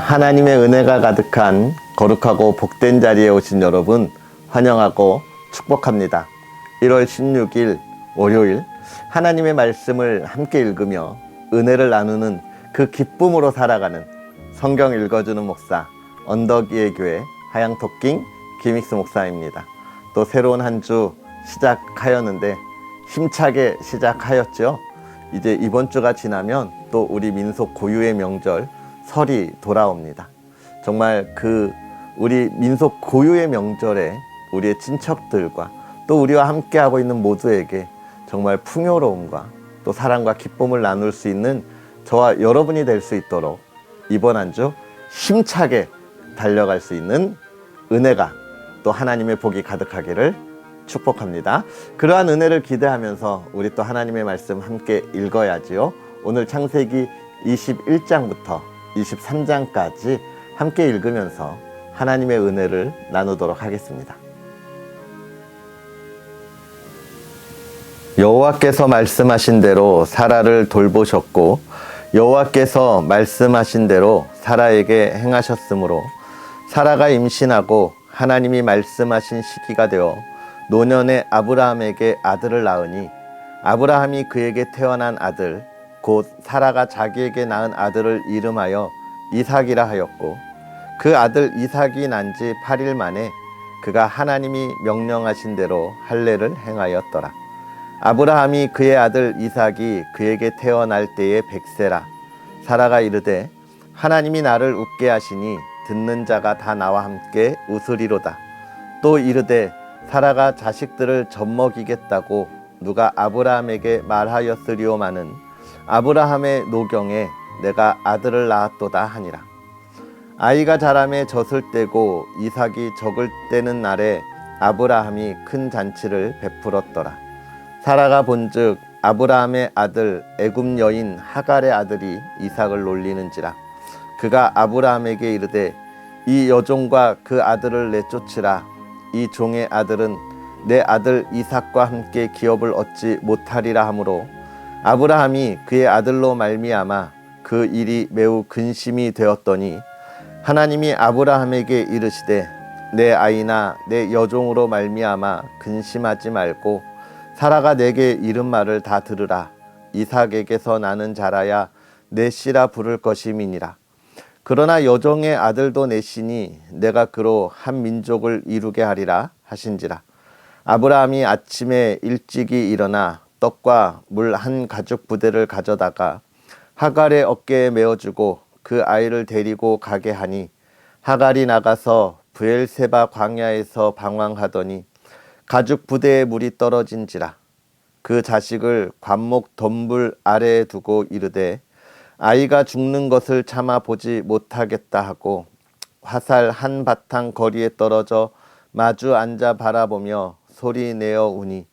하나님의 은혜가 가득한 거룩하고 복된 자리에 오신 여러분 환영하고 축복합니다. 1월 16일 월요일 하나님의 말씀을 함께 읽으며 은혜를 나누는 그 기쁨으로 살아가는 성경 읽어주는 목사 언덕위의 교회 하양토킹 김익수 목사입니다. 또 새로운 한 주 시작하였는데 힘차게 시작하였죠. 이제 이번 주가 지나면 또 우리 민속 고유의 명절 설이 돌아옵니다. 정말 우리 민속 고유의 명절에 우리의 친척들과 또 우리와 함께하고 있는 모두에게 정말 풍요로움과 또 사랑과 기쁨을 나눌 수 있는 저와 여러분이 될 수 있도록 이번 한 주 힘차게 달려갈 수 있는 은혜가 또 하나님의 복이 가득하기를 축복합니다. 그러한 은혜를 기대하면서 우리 또 하나님의 말씀 함께 읽어야지요. 오늘 창세기 21장부터 23장까지 함께 읽으면서 하나님의 은혜를 나누도록 하겠습니다. 여호와께서 말씀하신 대로 사라를 돌보셨고 여호와께서 말씀하신 대로 사라에게 행하셨으므로 사라가 임신하고 하나님이 말씀하신 시기가 되어 노년의 아브라함에게 아들을 낳으니 아브라함이 그에게 태어난 아들 곧 사라가 자기에게 낳은 아들을 이름하여 이삭이라 하였고 그 아들 이삭이 난 지 8일 만에 그가 하나님이 명령하신 대로 할례를 행하였더라. 아브라함이 그의 아들 이삭이 그에게 태어날 때에 100세라. 사라가 이르되 하나님이 나를 웃게 하시니 듣는 자가 다 나와 함께 웃으리로다. 또 이르되 사라가 자식들을 젖먹이겠다고 누가 아브라함에게 말하였으리오마는 아브라함의 노경에 내가 아들을 낳았도다 하니라. 아이가 자라매 젖을 떼고 이삭이 적을 떼는 날에 아브라함이 큰 잔치를 베풀었더라. 사라가 본즉 아브라함의 아들 애굽 여인 하갈의 아들이 이삭을 놀리는지라. 그가 아브라함에게 이르되 이 여종과 그 아들을 내쫓으라. 이 종의 아들은 내 아들 이삭과 함께 기업을 얻지 못하리라 하므로 아브라함이 그의 아들로 말미암아 그 일이 매우 근심이 되었더니 하나님이 아브라함에게 이르시되 내 아이나 내 여종으로 말미암아 근심하지 말고 사라가 내게 이른 말을 다 들으라. 이삭에게서 나는 자라야 내 씨라 부를 것임이니라. 그러나 여종의 아들도 내 씨니 내가 그로 한 민족을 이루게 하리라 하신지라. 아브라함이 아침에 일찍이 일어나 떡과 물 한 가죽 부대를 가져다가 하갈의 어깨에 메어주고 그 아이를 데리고 가게 하니 하갈이 나가서 브엘세바 광야에서 방황하더니 가죽 부대에 물이 떨어진지라. 그 자식을 관목 덤불 아래에 두고 이르되 아이가 죽는 것을 참아 보지 못하겠다 하고 화살 한 바탕 거리에 떨어져 마주 앉아 바라보며 소리 내어 우니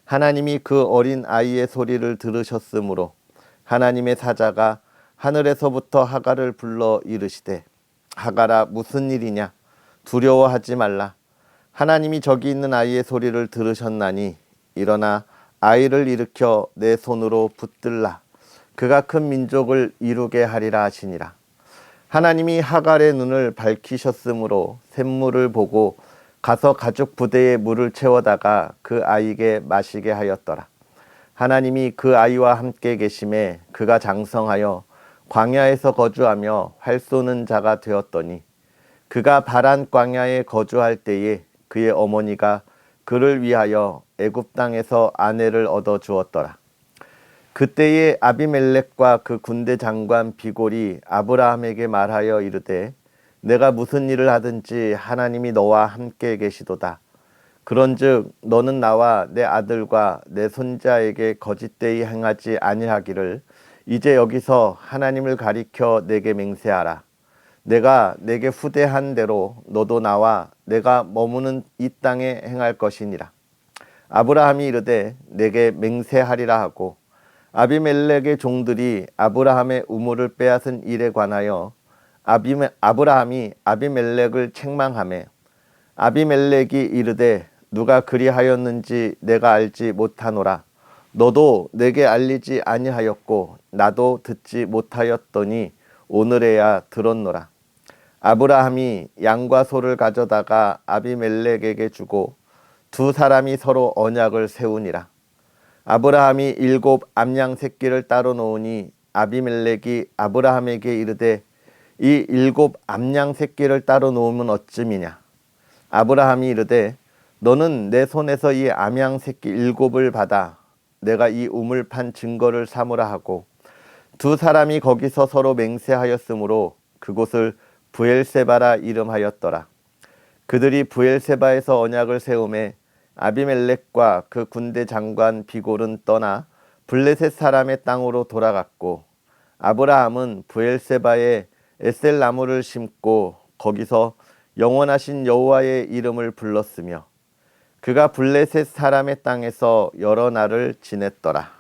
하나님이 그 어린 아이의 소리를 들으셨으므로 하나님의 사자가 하늘에서부터 하갈을 불러 이르시되 하갈아 무슨 일이냐 두려워하지 말라. 하나님이 저기 있는 아이의 소리를 들으셨나니 일어나 아이를 일으켜 내 손으로 붙들라. 그가 큰 민족을 이루게 하리라 하시니라. 하나님이 하갈의 눈을 밝히셨으므로 샘물을 보고 가서 가죽 부대에 물을 채워다가 그 아이에게 마시게 하였더라. 하나님이 그 아이와 함께 계심에 그가 장성하여 광야에서 거주하며 활 쏘는 자가 되었더니 그가 바란 광야에 거주할 때에 그의 어머니가 그를 위하여 애굽 땅에서 아내를 얻어 주었더라. 그때에 아비멜렉과 그 군대 장관 비골이 아브라함에게 말하여 이르되 내가 무슨 일을 하든지 하나님이 너와 함께 계시도다. 그런즉 너는 나와 내 아들과 내 손자에게 거짓되이 행하지 아니하기를 이제 여기서 하나님을 가리켜 내게 맹세하라. 내가 내게 후대한 대로 너도 나와 내가 머무는 이 땅에 행할 것이니라. 아브라함이 이르되 내게 맹세하리라 하고 아비멜렉의 종들이 아브라함의 우물을 빼앗은 일에 관하여 아브라함이 아비멜렉을 책망하매 아비멜렉이 이르되 누가 그리하였는지 내가 알지 못하노라. 너도 내게 알리지 아니하였고 나도 듣지 못하였더니 오늘에야 들었노라. 아브라함이 양과 소를 가져다가 아비멜렉에게 주고 두 사람이 서로 언약을 세우니라. 아브라함이 7 암양 새끼를 따로 놓으니 아비멜렉이 아브라함에게 이르되 이 7 암양 새끼를 따로 놓으면 어쯤이냐. 아브라함이 이르되 너는 내 손에서 이 암양 새끼 7을 받아 내가 이 우물 판 증거를 삼으라 하고 두 사람이 거기서 서로 맹세하였으므로 그곳을 브엘세바라 이름하였더라. 그들이 브엘세바에서 언약을 세우매 아비멜렉과 그 군대 장관 비골은 떠나 블레셋 사람의 땅으로 돌아갔고 아브라함은 브엘세바에 에셀 나무를 심고 거기서 영원하신 여호와의 이름을 불렀으며 그가 블레셋 사람의 땅에서 여러 날을 지냈더라.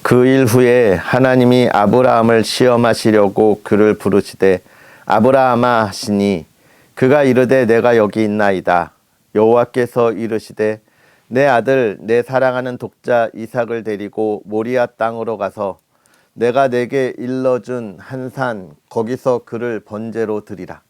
그 일 후에 하나님이 아브라함을 시험하시려고 그를 부르시되 아브라함아 하시니 그가 이르되 내가 여기 있나이다. 여호와께서 이르시되 내 아들 내 사랑하는 독자 이삭을 데리고 모리아 땅으로 가서 내가 내게 일러준 한 산 거기서 그를 번제로 드리라.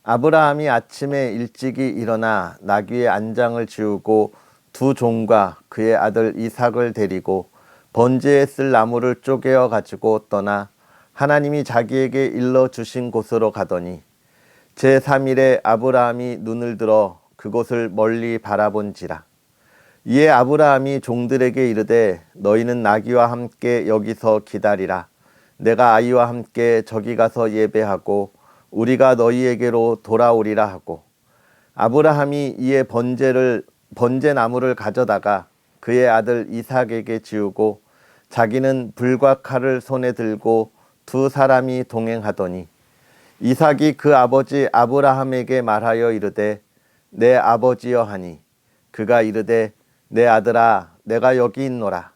아브라함이 아침에 일찍이 일어나 나귀의 안장을 지우고 두 종과 그의 아들 이삭을 데리고 번제에 쓸 나무를 쪼개어 가지고 떠나 하나님이 자기에게 일러 주신 곳으로 가더니 제3일에 아브라함이 눈을 들어 그곳을 멀리 바라본지라. 이에 아브라함이 종들에게 이르되 너희는 나귀와 함께 여기서 기다리라. 내가 아이와 함께 저기 가서 예배하고 우리가 너희에게로 돌아오리라 하고 아브라함이 이에 번제 나무를 가져다가 그의 아들 이삭에게 지우고 자기는 불과 칼을 손에 들고 두 사람이 동행하더니 이삭이 그 아버지 아브라함에게 말하여 이르되 내 아버지여 하니 그가 이르되 내 아들아 내가 여기 있노라.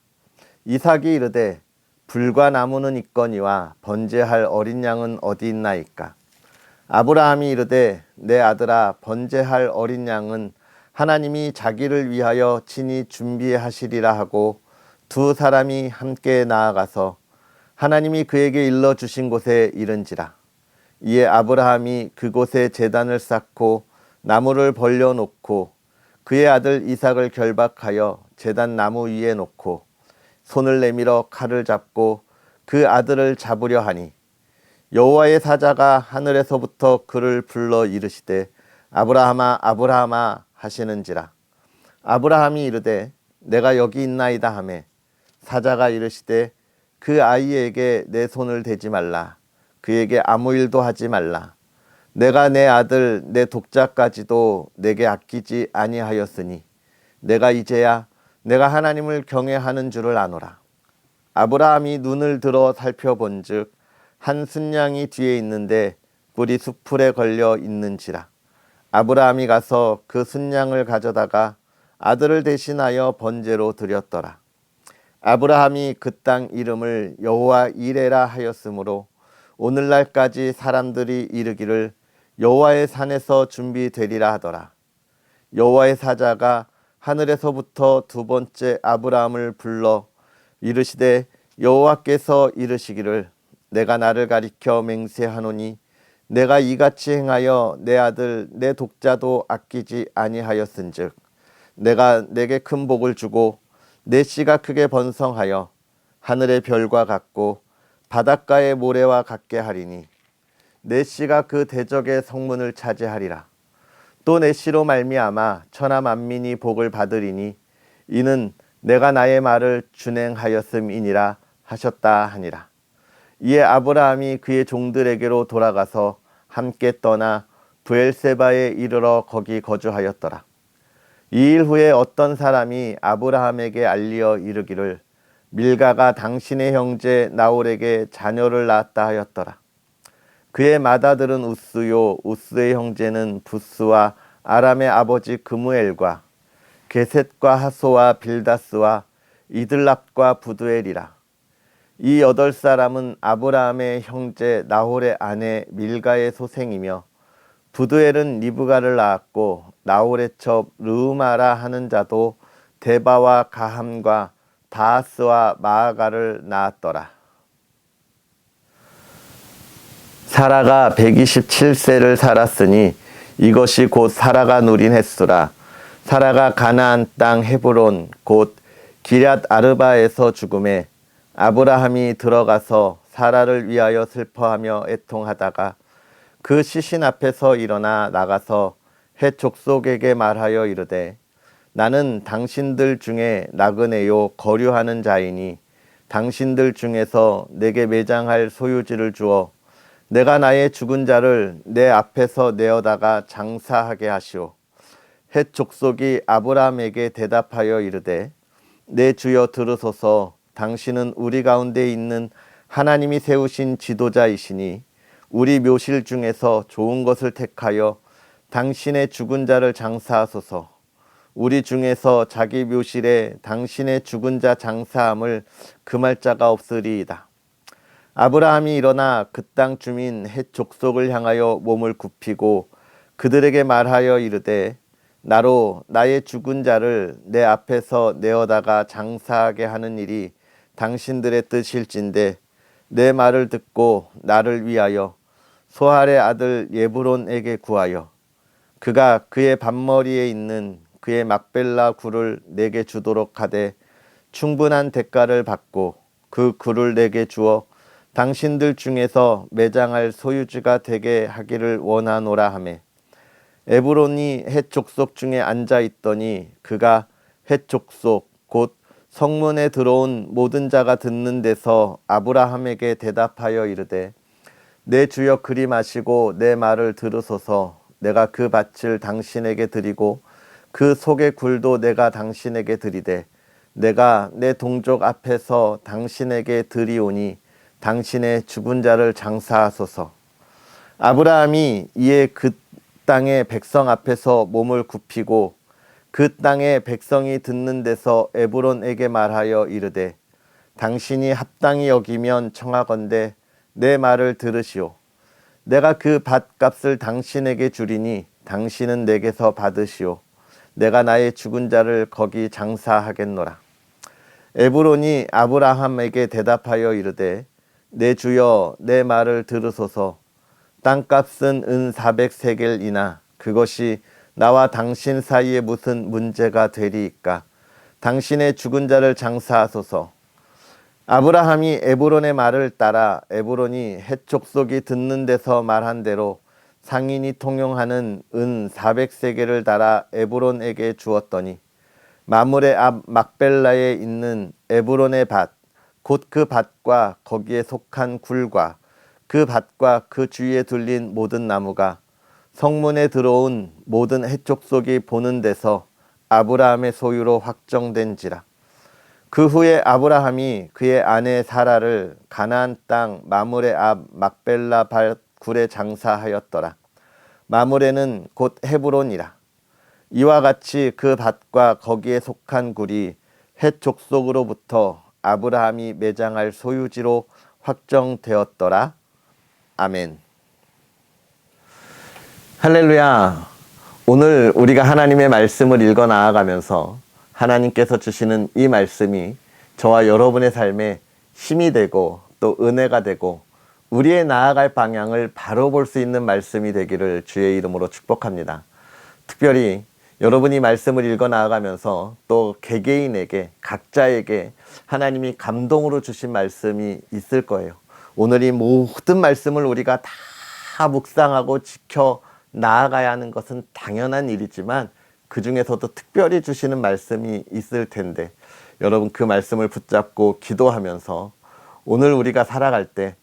이삭이 이르되 불과 나무는 있거니와 번제할 어린 양은 어디 있나이까. 아브라함이 이르되 내 아들아 번제할 어린 양은 하나님이 자기를 위하여 친히 준비하시리라 하고 두 사람이 함께 나아가서 하나님이 그에게 일러 주신 곳에 이른지라. 이에 아브라함이 그곳에 제단을 쌓고 나무를 벌려놓고 그의 아들 이삭을 결박하여 제단 나무 위에 놓고 손을 내밀어 칼을 잡고 그 아들을 잡으려 하니 여호와의 사자가 하늘에서부터 그를 불러 이르시되 아브라함아 아브라함아 하시는지라. 아브라함이 이르되 내가 여기 있나이다 하매 사자가 이르시되 그 아이에게 내 손을 대지 말라. 그에게 아무 일도 하지 말라. 내가 내 아들 내 독자까지도 내게 아끼지 아니하였으니 내가 이제야 내가 하나님을 경외하는 줄을 아노라. 아브라함이 눈을 들어 살펴본즉 한 순양이 뒤에 있는데 뿔이 숫풀에 걸려 있는지라. 아브라함이 가서 그 순양을 가져다가 아들을 대신하여 번제로 드렸더라. 아브라함이 그 땅 이름을 여호와 이레라 하였으므로 오늘날까지 사람들이 이르기를 여호와의 산에서 준비되리라 하더라. 여호와의 사자가 하늘에서부터 두 번째 아브라함을 불러 이르시되 여호와께서 이르시기를 내가 나를 가리켜 맹세하노니 내가 이같이 행하여 내 아들 내 독자도 아끼지 아니하였은즉 내가 내게 큰 복을 주고 내 씨가 크게 번성하여 하늘의 별과 같고 바닷가의 모래와 같게 하리니 내 씨가 그 대적의 성문을 차지하리라. 또 내 씨로 말미암아 천하 만민이 복을 받으리니 이는 내가 나의 말을 준행하였음이니라 하셨다 하니라. 이에 아브라함이 그의 종들에게로 돌아가서 함께 떠나 브엘세바에 이르러 거기 거주하였더라. 이 일 후에 어떤 사람이 아브라함에게 알리어 이르기를 밀가가 당신의 형제 나홀에게 자녀를 낳았다 하였더라. 그의 맏아들은 우스요 우스의 형제는 부스와 아람의 아버지 그무엘과 게셋과 하소와 빌다스와 이들랍과 부두엘이라. 이 8사람은 아브라함의 형제 나홀의 아내 밀가의 소생이며 부두엘은 리브가를 낳았고 나홀의 첩 르우마라 하는 자도 데바와 가함과 다하스와 마아가를 낳았더라. 사라가 127세를 살았으니 이것이 곧 사라가 누린 횟수라. 사라가 가나안 땅 헤브론 곧 기럇 아르바에서 죽음에 아브라함이 들어가서 사라를 위하여 슬퍼하며 애통하다가 그 시신 앞에서 일어나 나가서 헷 족속에게 말하여 이르되 나는 당신들 중에 나그네요 거류하는 자이니 당신들 중에서 내게 매장할 소유지를 주어 내가 나의 죽은 자를 내 앞에서 내어다가 장사하게 하시오. 헷 족속이 아브라함에게 대답하여 이르되 내 주여 들으소서. 당신은 우리 가운데 있는 하나님이 세우신 지도자이시니 우리 묘실 중에서 좋은 것을 택하여 당신의 죽은 자를 장사하소서. 우리 중에서 자기 묘실에 당신의 죽은 자 장사함을 금할 자가 없으리이다. 아브라함이 일어나 그 땅 주민 헷 족속을 향하여 몸을 굽히고 그들에게 말하여 이르되 나로 나의 죽은 자를 내 앞에서 내어다가 장사하게 하는 일이 당신들의 뜻일진데 내 말을 듣고 나를 위하여 소할의 아들 예브론에게 구하여 그가 그의 밭머리에 있는 그의 막벨라 굴을 내게 주도록 하되 충분한 대가를 받고 그 굴을 내게 주어 당신들 중에서 매장할 소유주가 되게 하기를 원하노라 하매 에브론이 헷 족속 중에 앉아 있더니 그가 헷 족속 곧 성문에 들어온 모든 자가 듣는 데서 아브라함에게 대답하여 이르되 내 주여 그리 마시고 내 말을 들으소서. 내가 그 밭을 당신에게 드리고 그 속의 굴도 내가 당신에게 드리되 내가 내 동족 앞에서 당신에게 드리오니 당신의 죽은 자를 장사하소서. 아브라함이 이에 그 땅의 백성 앞에서 몸을 굽히고 그 땅의 백성이 듣는 데서 에브론에게 말하여 이르되 당신이 합당히 여기면 청하건대 내 말을 들으시오. 내가 그 밭값을 당신에게 주리니 당신은 내게서 받으시오. 내가 나의 죽은 자를 거기 장사하겠노라. 에브론이 아브라함에게 대답하여 이르되 내 주여 내 말을 들으소서. 땅값은 은 400세겔이나 그것이 나와 당신 사이에 무슨 문제가 되리이까. 당신의 죽은 자를 장사하소서. 아브라함이 에브론의 말을 따라 에브론이 헷 족속이 듣는 데서 말한 대로 상인이 통용하는 은 400세겔을 달아 에브론에게 주었더니 마므레 앞 막벨라에 있는 에브론의 밭 곧 그 밭과 거기에 속한 굴과 그 밭과 그 주위에 둘린 모든 나무가 성문에 들어온 모든 헷 족속이 보는 데서 아브라함의 소유로 확정된지라. 그 후에 아브라함이 그의 아내 사라를 가나안 땅 마므레 앞 막벨라 굴에 장사하였더라. 마므레는 곧 헤브론이라. 이와 같이 그 밭과 거기에 속한 굴이 헷 족속으로부터 아브라함이 매장할 소유지로 확정되었더라. 아멘. 할렐루야. 오늘 우리가 하나님의 말씀을 읽어 나아가면서 하나님께서 주시는 이 말씀이 저와 여러분의 삶에 힘이 되고 또 은혜가 되고 우리의 나아갈 방향을 바로 볼 수 있는 말씀이 되기를 주의 이름으로 축복합니다. 특별히 여러분이 말씀을 읽어 나아가면서 또 개개인에게 각자에게 하나님이 감동으로 주신 말씀이 있을 거예요. 오늘 이 모든 말씀을 우리가 다 묵상하고 지켜 나아가야 하는 것은 당연한 일이지만 그 중에서도 특별히 주시는 말씀이 있을 텐데 여러분 그 말씀을 붙잡고 기도하면서 오늘 우리가 살아갈 때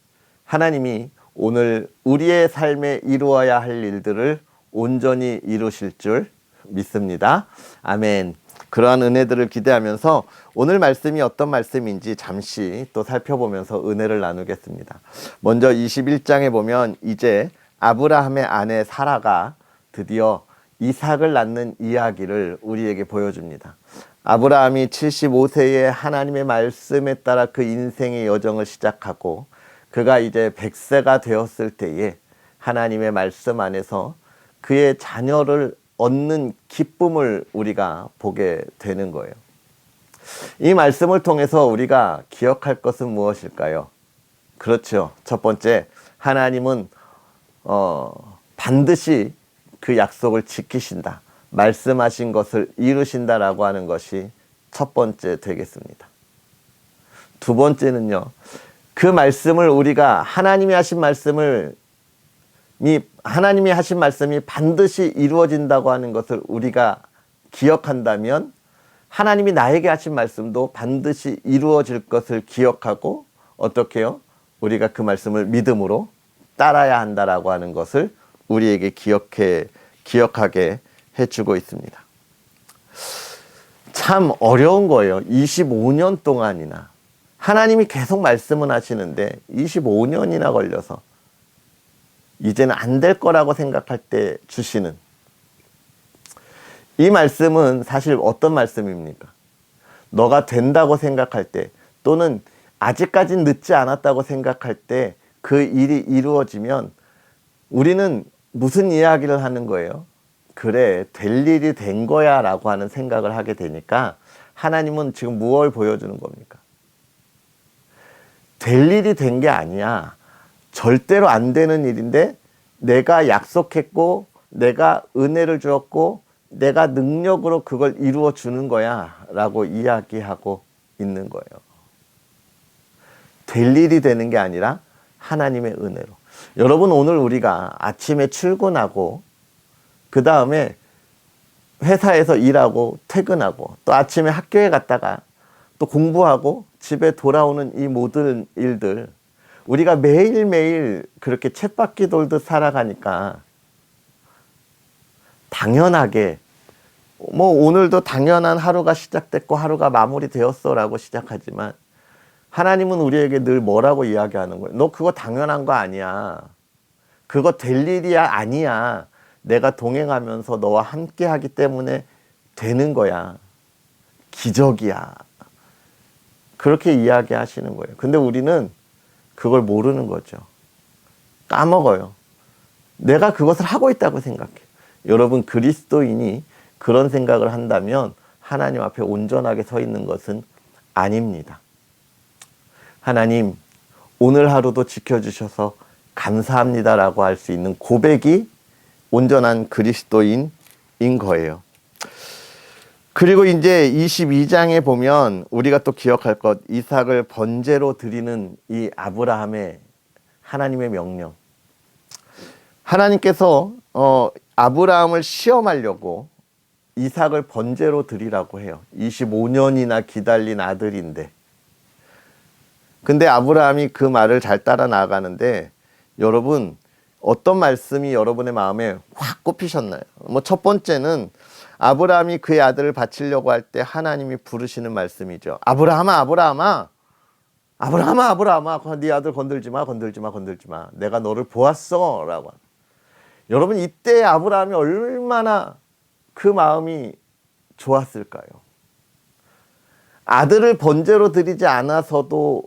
하나님이 오늘 우리의 삶에 이루어야 할 일들을 온전히 이루실 줄 믿습니다. 아멘. 그러한 은혜들을 기대하면서 오늘 말씀이 어떤 말씀인지 잠시 또 살펴보면서 은혜를 나누겠습니다. 먼저 21장에 보면 이제 아브라함의 아내 사라가 드디어 이삭을 낳는 이야기를 우리에게 보여줍니다. 아브라함이 75세에 하나님의 말씀에 따라 그 인생의 여정을 시작하고 그가 이제 100세가 되었을 때에 하나님의 말씀 안에서 그의 자녀를 얻는 기쁨을 우리가 보게 되는 거예요. 이 말씀을 통해서 우리가 기억할 것은 무엇일까요? 그렇죠. 첫 번째, 하나님은 반드시 그 약속을 지키신다. 말씀하신 것을 이루신다라고 하는 것이 첫 번째 되겠습니다. 두 번째는요. 그 말씀을 우리가 하나님이 하신 말씀이 반드시 이루어진다고 하는 것을 우리가 기억한다면 하나님이 나에게 하신 말씀도 반드시 이루어질 것을 기억하고 어떻게 해요? 우리가 그 말씀을 믿음으로 따라야 한다라고 하는 것을 우리에게 기억하게 해주고 있습니다. 참 어려운 거예요. 25년 동안이나 하나님이 계속 말씀은 하시는데 25년이나 걸려서 이제는 안 될 거라고 생각할 때 주시는 이 말씀은 사실 어떤 말씀입니까? 너가 된다고 생각할 때 또는 아직까지는 늦지 않았다고 생각할 때 그 일이 이루어지면 우리는 무슨 이야기를 하는 거예요? 그래, 될 일이 된 거야 라고 하는 생각을 하게 되니까 하나님은 지금 무엇을 보여주는 겁니까? 될 일이 된 게 아니야. 절대로 안 되는 일인데 내가 약속했고 내가 은혜를 주었고 내가 능력으로 그걸 이루어 주는 거야 라고 이야기하고 있는 거예요. 될 일이 되는 게 아니라 하나님의 은혜로. 여러분, 오늘 우리가 아침에 출근하고 그 다음에 회사에서 일하고 퇴근하고 또 아침에 학교에 갔다가 또 공부하고 집에 돌아오는 이 모든 일들 우리가 매일매일 그렇게 쳇바퀴 돌듯 살아가니까 당연하게 오늘도 당연한 하루가 시작됐고 하루가 마무리되었어 라고 시작하지만 하나님은 우리에게 늘 뭐라고 이야기하는 거예요? 너 그거 당연한 거 아니야. 그거 될 일이야 아니야. 내가 동행하면서 너와 함께 하기 때문에 되는 거야. 기적이야. 그렇게 이야기하시는 거예요. 근데 우리는 그걸 모르는 거죠. 까먹어요. 내가 그것을 하고 있다고 생각해요. 여러분, 그리스도인이 그런 생각을 한다면 하나님 앞에 온전하게 서 있는 것은 아닙니다. 하나님, 오늘 하루도 지켜주셔서 감사합니다라고 할 수 있는 고백이 온전한 그리스도인인 거예요. 그리고 이제 22장에 보면 우리가 또 기억할 것, 이삭을 번제로 드리는 이 아브라함의 하나님의 명령. 하나님께서 아브라함을 시험하려고 이삭을 번제로 드리라고 해요. 25년이나 기다린 아들인데. 근데 아브라함이 그 말을 잘 따라 나가는데 여러분, 어떤 말씀이 여러분의 마음에 확 꼽히셨나요? 첫 번째는 아브라함이 그의 아들을 바치려고 할 때 하나님이 부르시는 말씀이죠. 아브라함아, 아브라함아, 아브라함아, 아브라함아, 네 아들 건들지 마, 건들지 마, 건들지 마. 내가 너를 보았어 라고. 여러분, 이때 아브라함이 얼마나 그 마음이 좋았을까요? 아들을 번제로 드리지 않아서도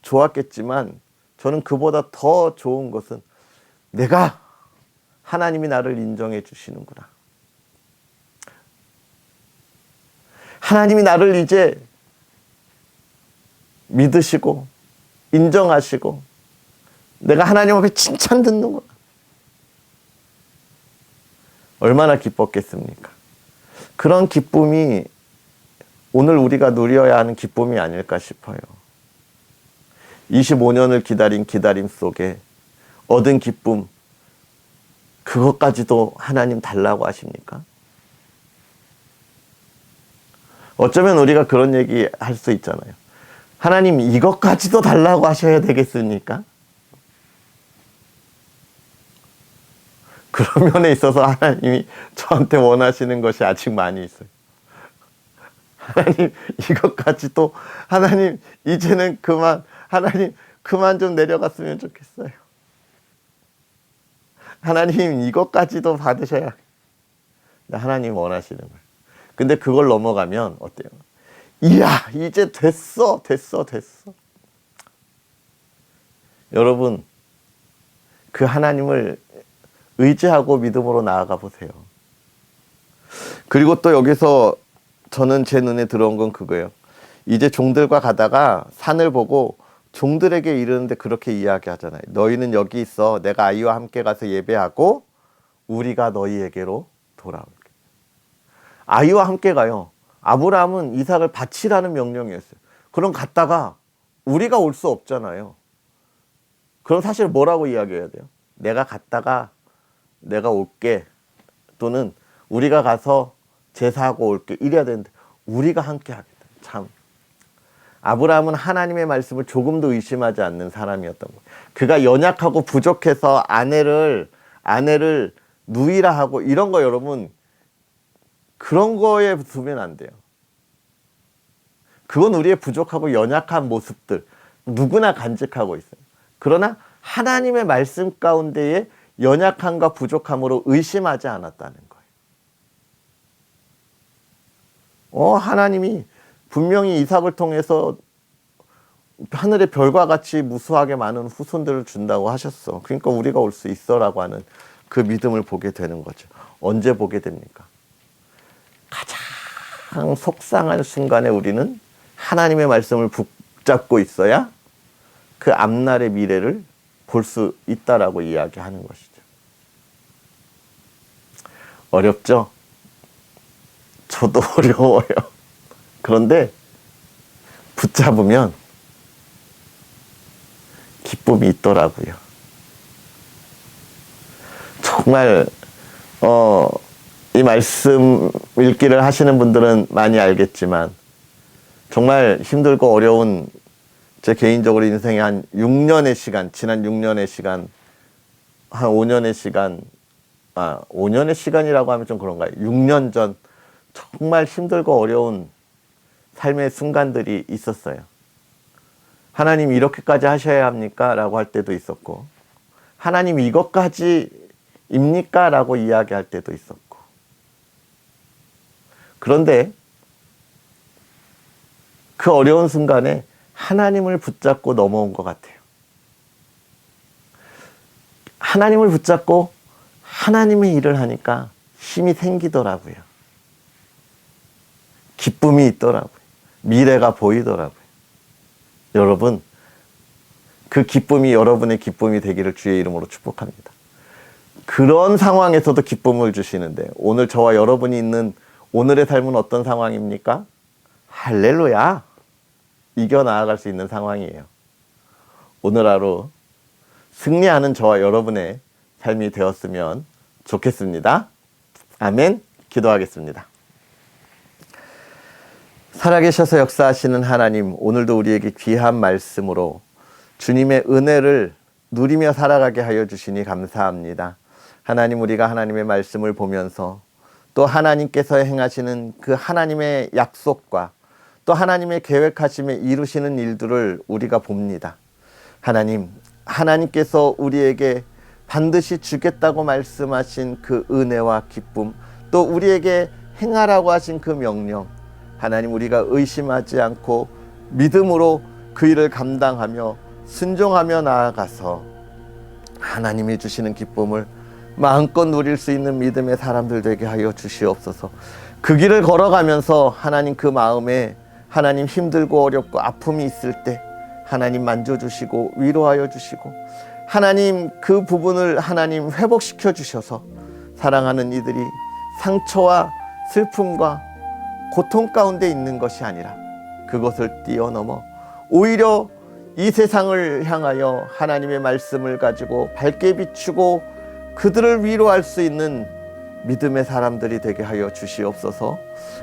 좋았겠지만 저는 그보다 더 좋은 것은 내가 하나님이 나를 인정해 주시는구나. 하나님이 나를 이제 믿으시고 인정하시고 내가 하나님 앞에 칭찬 듣는구나. 얼마나 기뻤겠습니까? 그런 기쁨이 오늘 우리가 누려야 하는 기쁨이 아닐까 싶어요. 25년을 기다린 기다림 속에 얻은 기쁨, 그것까지도 하나님 달라고 하십니까? 어쩌면 우리가 그런 얘기 할 수 있잖아요. 하나님, 이것까지도 달라고 하셔야 되겠습니까? 그런 면에 있어서 하나님이 저한테 원하시는 것이 아직 많이 있어요. 하나님, 이것까지도, 하나님, 이제는 그만, 하나님, 그만 좀 내려갔으면 좋겠어요. 하나님, 이것까지도 받으셔야. 하나님 원하시는 거예요. 근데 그걸 넘어가면 어때요? 이야, 이제 됐어. 여러분, 그 하나님을 의지하고 믿음으로 나아가 보세요. 그리고 또 여기서 저는 제 눈에 들어온 건 그거예요. 이제 종들과 가다가 산을 보고 종들에게 이르는데 그렇게 이야기하잖아요. 너희는 여기 있어. 내가 아이와 함께 가서 예배하고 우리가 너희에게로 돌아올게. 아이와 함께 가요. 아브라함은 이삭을 바치라는 명령이었어요. 그럼 갔다가 우리가 올 수 없잖아요. 그럼 사실 뭐라고 이야기해야 돼요? 내가 갔다가 내가 올게, 또는 우리가 가서 제사하고 올게, 이래야 되는데 우리가 함께 하겠다. 참, 아브라함은 하나님의 말씀을 조금도 의심하지 않는 사람이었던 거예요. 그가 연약하고 부족해서 아내를 누이라 하고 이런 거, 여러분, 그런 거에 두면 안 돼요. 그건 우리의 부족하고 연약한 모습들, 누구나 간직하고 있어요. 그러나 하나님의 말씀 가운데에 연약함과 부족함으로 의심하지 않았다는 거예요. 하나님이 분명히 이삭을 통해서 하늘의 별과 같이 무수하게 많은 후손들을 준다고 하셨어. 그러니까 우리가 올 수 있어라고 하는 그 믿음을 보게 되는 거죠. 언제 보게 됩니까? 가장 속상한 순간에 우리는 하나님의 말씀을 붙잡고 있어야 그 앞날의 미래를 볼 수 있다라고 이야기하는 것이죠. 어렵죠? 저도 어려워요. 그런데 붙잡으면 기쁨이 있더라고요. 정말 이 말씀 읽기를 하시는 분들은 많이 알겠지만 정말 힘들고 어려운, 제 개인적으로 인생의 한 6년의 시간, 지난 6년의 시간, 한 5년의 시간, 5년의 시간이라고 하면 좀 그런가요? 6년 전 정말 힘들고 어려운 삶의 순간들이 있었어요. 하나님 이렇게까지 하셔야 합니까? 라고 할 때도 있었고, 하나님 이것까지입니까? 라고 이야기할 때도 있었고. 그런데 그 어려운 순간에 하나님을 붙잡고 넘어온 것 같아요. 하나님을 붙잡고 하나님의 일을 하니까 힘이 생기더라고요. 기쁨이 있더라고요. 미래가 보이더라고요. 여러분, 그 기쁨이 여러분의 기쁨이 되기를 주의 이름으로 축복합니다. 그런 상황에서도 기쁨을 주시는데, 오늘 저와 여러분이 있는 오늘의 삶은 어떤 상황입니까? 할렐루야! 이겨나아갈 수 있는 상황이에요. 오늘 하루 승리하는 저와 여러분의 삶이 되었으면 좋겠습니다. 아멘. 기도하겠습니다. 살아계셔서 역사하시는 하나님, 오늘도 우리에게 귀한 말씀으로 주님의 은혜를 누리며 살아가게 하여 주시니 감사합니다. 하나님, 우리가 하나님의 말씀을 보면서 또 하나님께서 행하시는 그 하나님의 약속과 또 하나님의 계획하심에 이루시는 일들을 우리가 봅니다. 하나님, 하나님께서 우리에게 반드시 주겠다고 말씀하신 그 은혜와 기쁨, 또 우리에게 행하라고 하신 그 명령, 하나님, 우리가 의심하지 않고 믿음으로 그 일을 감당하며 순종하며 나아가서 하나님이 주시는 기쁨을 마음껏 누릴 수 있는 믿음의 사람들 되게 하여 주시옵소서. 그 길을 걸어가면서 하나님, 그 마음에 하나님 힘들고 어렵고 아픔이 있을 때 하나님 만져주시고 위로하여 주시고, 하나님 그 부분을 하나님 회복시켜 주셔서 사랑하는 이들이 상처와 슬픔과 고통 가운데 있는 것이 아니라 그것을 뛰어넘어 오히려 이 세상을 향하여 하나님의 말씀을 가지고 밝게 비추고 그들을 위로할 수 있는 믿음의 사람들이 되게 하여 주시옵소서.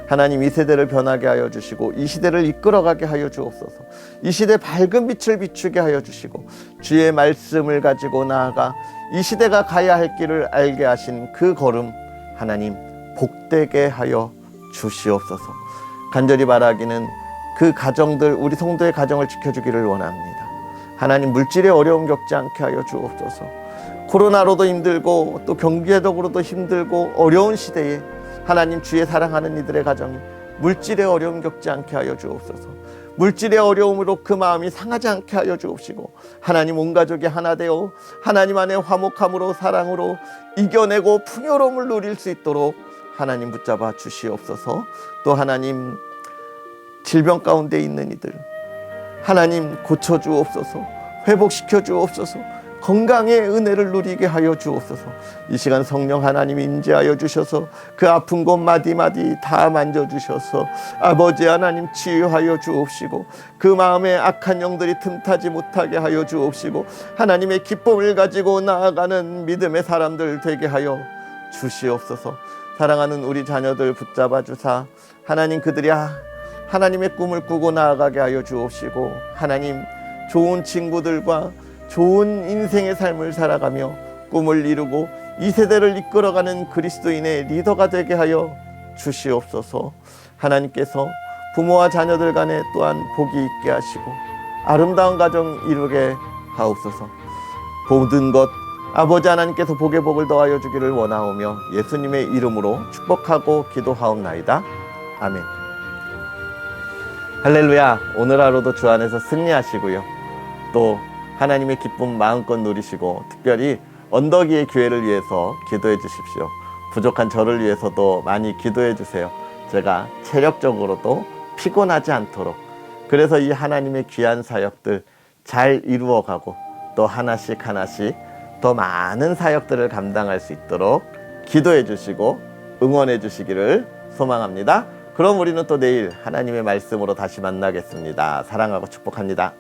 하나님, 이 세대를 변하게 하여 주시고 이 시대를 이끌어가게 하여 주옵소서. 이 시대 밝은 빛을 비추게 하여 주시고 주의 말씀을 가지고 나아가 이 시대가 가야 할 길을 알게 하신 그 걸음, 하나님 복되게 하여 주시옵소서. 간절히 바라기는 그 가정들, 우리 성도의 가정을 지켜주기를 원합니다. 하나님, 물질의 어려움 겪지 않게 하여 주옵소서. 코로나로도 힘들고 또 경제적으로도 힘들고 어려운 시대에 하나님, 주의 사랑하는 이들의 가정이 물질의 어려움 겪지 않게 하여 주옵소서. 물질의 어려움으로 그 마음이 상하지 않게 하여 주옵시고, 하나님, 온 가족이 하나 되어 하나님 안에 화목함으로 사랑으로 이겨내고 풍요로움을 누릴 수 있도록 하나님 붙잡아 주시옵소서. 또 하나님, 질병 가운데 있는 이들, 하나님 고쳐 주옵소서. 회복시켜 주옵소서. 건강의 은혜를 누리게 하여 주옵소서. 이 시간 성령 하나님 임재하여 주셔서 그 아픈 곳 마디마디 다 만져주셔서 아버지 하나님 치유하여 주옵시고, 그 마음에 악한 영들이 틈타지 못하게 하여 주옵시고, 하나님의 기쁨을 가지고 나아가는 믿음의 사람들 되게 하여 주시옵소서. 사랑하는 우리 자녀들 붙잡아 주사 하나님 그들이 하나님의 꿈을 꾸고 나아가게 하여 주옵시고, 하나님 좋은 친구들과 좋은 인생의 삶을 살아가며 꿈을 이루고 이 세대를 이끌어가는 그리스도인의 리더가 되게 하여 주시옵소서. 하나님께서 부모와 자녀들 간에 또한 복이 있게 하시고 아름다운 가정 이루게 하옵소서. 모든 것 아버지 하나님께서 복의 복을 더하여 주기를 원하오며 예수님의 이름으로 축복하고 기도하옵나이다. 아멘. 할렐루야. 오늘 하루도 주 안에서 승리하시고요, 또 하나님의 기쁨 마음껏 누리시고, 특별히 언덕이의 교회를 위해서 기도해 주십시오. 부족한 저를 위해서도 많이 기도해 주세요. 제가 체력적으로도 피곤하지 않도록, 그래서 이 하나님의 귀한 사역들 잘 이루어가고 또 하나씩 더 많은 사역들을 감당할 수 있도록 기도해 주시고 응원해 주시기를 소망합니다. 그럼 우리는 또 내일 하나님의 말씀으로 다시 만나겠습니다. 사랑하고 축복합니다.